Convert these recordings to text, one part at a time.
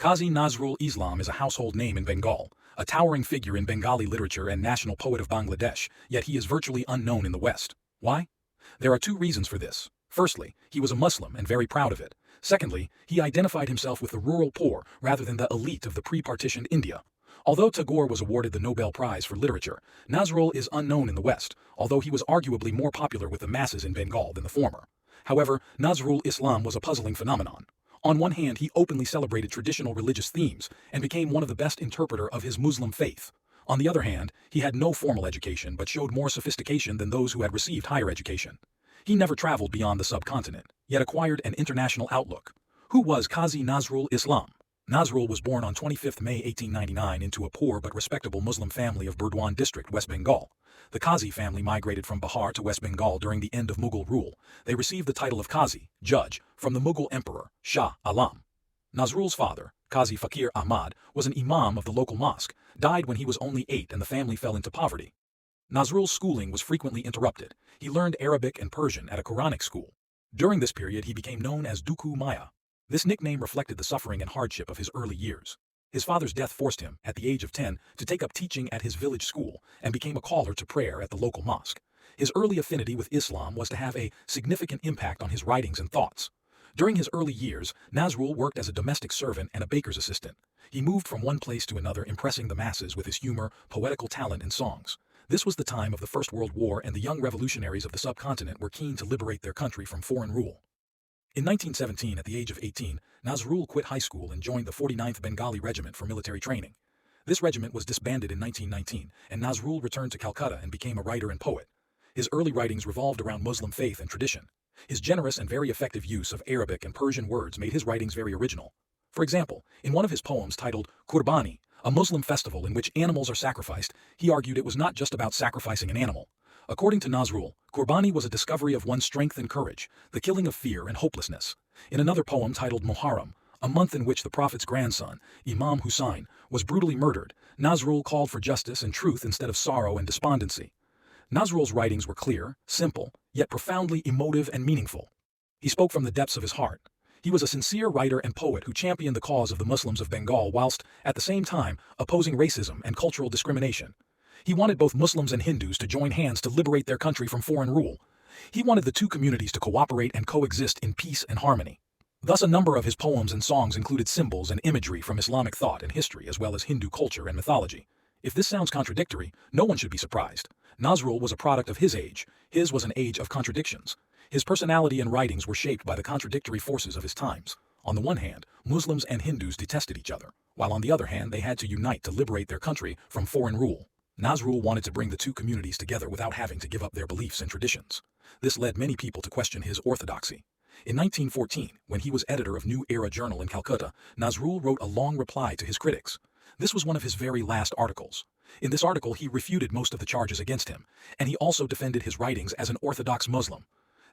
Kazi Nazrul Islam is a household name in Bengal, a towering figure in Bengali literature and national poet of Bangladesh, yet he is virtually unknown in the West. Why? There are two reasons for this. Firstly, he was a Muslim and very proud of it. Secondly, he identified himself with the rural poor rather than the elite of the pre-partitioned India. Although Tagore was awarded the Nobel Prize for Literature, Nazrul is unknown in the West, although he was arguably more popular with the masses in Bengal than the former. However, Nazrul Islam was a puzzling phenomenon. On one hand, he openly celebrated traditional religious themes and became one of the best interpreter of his Muslim faith. On the other hand, he had no formal education but showed more sophistication than those who had received higher education. He never traveled beyond the subcontinent, yet acquired an international outlook. Who was Kazi Nazrul Islam? Nazrul was born on 25 May 1899 into a poor but respectable Muslim family of Burdwan district, West Bengal. The Kazi family migrated from Bihar to West Bengal during the end of Mughal rule. They received the title of Kazi, judge, from the Mughal emperor, Shah Alam. Nazrul's father, Kazi Fakir Ahmad, was an imam of the local mosque, died when he was only 8 and the family fell into poverty. Nazrul's schooling was frequently interrupted. He learned Arabic and Persian at a Quranic school. During this period he became known as Duku Maya. This nickname reflected the suffering and hardship of his early years. His father's death forced him, at the age of 10, to take up teaching at his village school and became a caller to prayer at the local mosque. His early affinity with Islam was to have a significant impact on his writings and thoughts. During his early years, Nazrul worked as a domestic servant and a baker's assistant. He moved from one place to another, impressing the masses with his humor, poetical talent, and songs. This was the time of the First World War, and the young revolutionaries of the subcontinent were keen to liberate their country from foreign rule. In 1917, at the age of 18, Nazrul quit high school and joined the 49th Bengali Regiment for military training. This regiment was disbanded in 1919, and Nazrul returned to Calcutta and became a writer and poet. His early writings revolved around Muslim faith and tradition. His generous and very effective use of Arabic and Persian words made his writings very original. For example, in one of his poems titled Qurbani, a Muslim festival in which animals are sacrificed, he argued it was not just about sacrificing an animal. According to Nazrul, Qurbani was a discovery of one's strength and courage, the killing of fear and hopelessness. In another poem titled Muharram, a month in which the Prophet's grandson, Imam Hussein, was brutally murdered, Nazrul called for justice and truth instead of sorrow and despondency. Nazrul's writings were clear, simple, yet profoundly emotive and meaningful. He spoke from the depths of his heart. He was a sincere writer and poet who championed the cause of the Muslims of Bengal whilst, at the same time, opposing racism and cultural discrimination. He wanted both Muslims and Hindus to join hands to liberate their country from foreign rule. He wanted the two communities to cooperate and coexist in peace and harmony. Thus, a number of his poems and songs included symbols and imagery from Islamic thought and history as well as Hindu culture and mythology. If this sounds contradictory, no one should be surprised. Nazrul was a product of his age. His was an age of contradictions. His personality and writings were shaped by the contradictory forces of his times. On the one hand, Muslims and Hindus detested each other, while on the other hand they had to unite to liberate their country from foreign rule. Nazrul wanted to bring the two communities together without having to give up their beliefs and traditions. This led many people to question his orthodoxy. In 1914, when he was editor of New Era Journal in Calcutta, Nazrul wrote a long reply to his critics. This was one of his very last articles. In this article he refuted most of the charges against him, and he also defended his writings as an orthodox Muslim.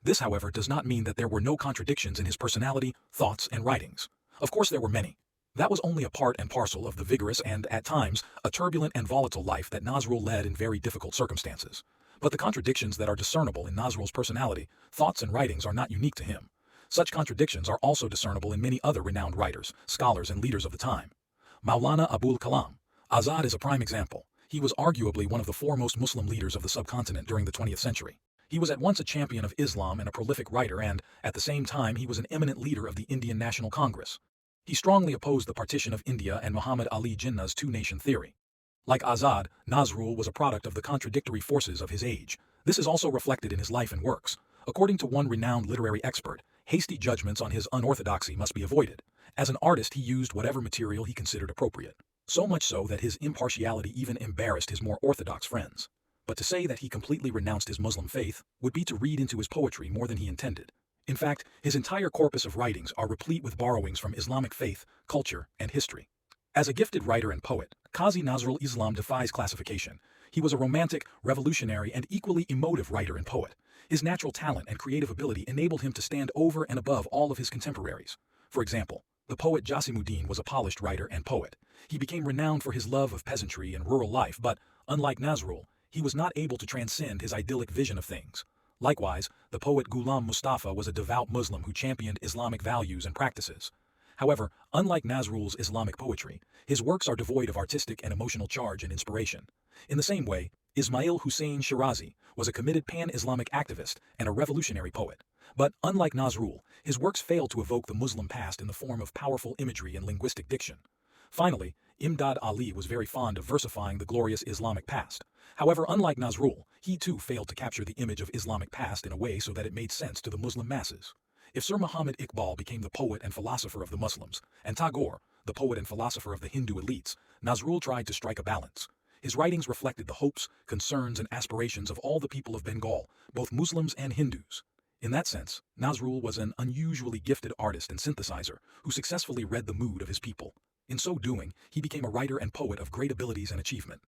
This, however, does not mean that there were no contradictions in his personality, thoughts, and writings. Of course there were many. That was only a part and parcel of the vigorous and, at times, a turbulent and volatile life that Nazrul led in very difficult circumstances. But the contradictions that are discernible in Nazrul's personality, thoughts, and writings are not unique to him. Such contradictions are also discernible in many other renowned writers, scholars, and leaders of the time. Maulana Abul Kalam Azad is a prime example. He was arguably one of the foremost Muslim leaders of the subcontinent during the 20th century. He was at once a champion of Islam and a prolific writer, and, at the same time, he was an eminent leader of the Indian National Congress. He strongly opposed the partition of India and Muhammad Ali Jinnah's two-nation theory. Like Azad, Nazrul was a product of the contradictory forces of his age. This is also reflected in his life and works. According to one renowned literary expert, hasty judgments on his unorthodoxy must be avoided. As an artist, he used whatever material he considered appropriate. So much so that his impartiality even embarrassed his more orthodox friends. But to say that he completely renounced his Muslim faith would be to read into his poetry more than he intended. In fact, his entire corpus of writings are replete with borrowings from Islamic faith, culture, and history. As a gifted writer and poet, Kazi Nazrul Islam defies classification. He was a romantic, revolutionary, and equally emotive writer and poet. His natural talent and creative ability enabled him to stand over and above all of his contemporaries. For example, the poet Jasimuddin was a polished writer and poet. He became renowned for his love of peasantry and rural life, but, unlike Nazrul, he was not able to transcend his idyllic vision of things. Likewise, the poet Ghulam Mustafa was a devout Muslim who championed Islamic values and practices. However, unlike Nazrul's Islamic poetry, his works are devoid of artistic and emotional charge and inspiration. In the same way, Ismail Hussein Shirazi was a committed pan-Islamic activist and a revolutionary poet. But, unlike Nazrul, his works fail to evoke the Muslim past in the form of powerful imagery and linguistic diction. Finally, Imdad Ali was very fond of versifying the glorious Islamic past. However, unlike Nazrul, he too failed to capture the image of Islamic past in a way so that it made sense to the Muslim masses. If Sir Muhammad Iqbal became the poet and philosopher of the Muslims, and Tagore, the poet and philosopher of the Hindu elites, Nazrul tried to strike a balance. His writings reflected the hopes, concerns, and aspirations of all the people of Bengal, both Muslims and Hindus. In that sense, Nazrul was an unusually gifted artist and synthesizer who successfully read the mood of his people. In so doing, he became a writer and poet of great abilities and achievement.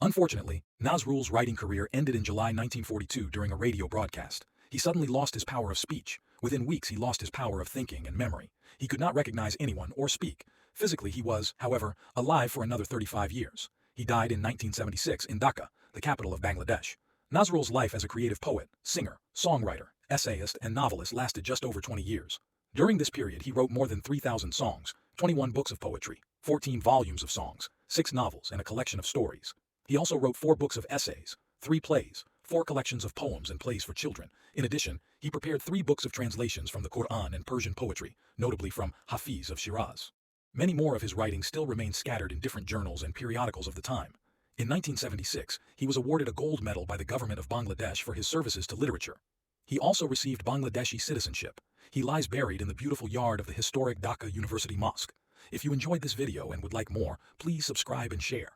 Unfortunately, Nazrul's writing career ended in July 1942 during a radio broadcast. He suddenly lost his power of speech. Within weeks he lost his power of thinking and memory. He could not recognize anyone or speak. Physically he was, however, alive for another 35 years. He died in 1976 in Dhaka, the capital of Bangladesh. Nazrul's life as a creative poet, singer, songwriter, essayist, and novelist lasted just over 20 years. During this period he wrote more than 3,000 songs, 21 books of poetry, 14 volumes of songs, 6 novels, and a collection of stories. He also wrote 4 books of essays, 3 plays, 4 collections of poems and plays for children. In addition, he prepared 3 books of translations from the Quran and Persian poetry, notably from Hafiz of Shiraz. Many more of his writings still remain scattered in different journals and periodicals of the time. In 1976, he was awarded a gold medal by the government of Bangladesh for his services to literature. He also received Bangladeshi citizenship. He lies buried in the beautiful yard of the historic Dhaka University Mosque. If you enjoyed this video and would like more, please subscribe and share.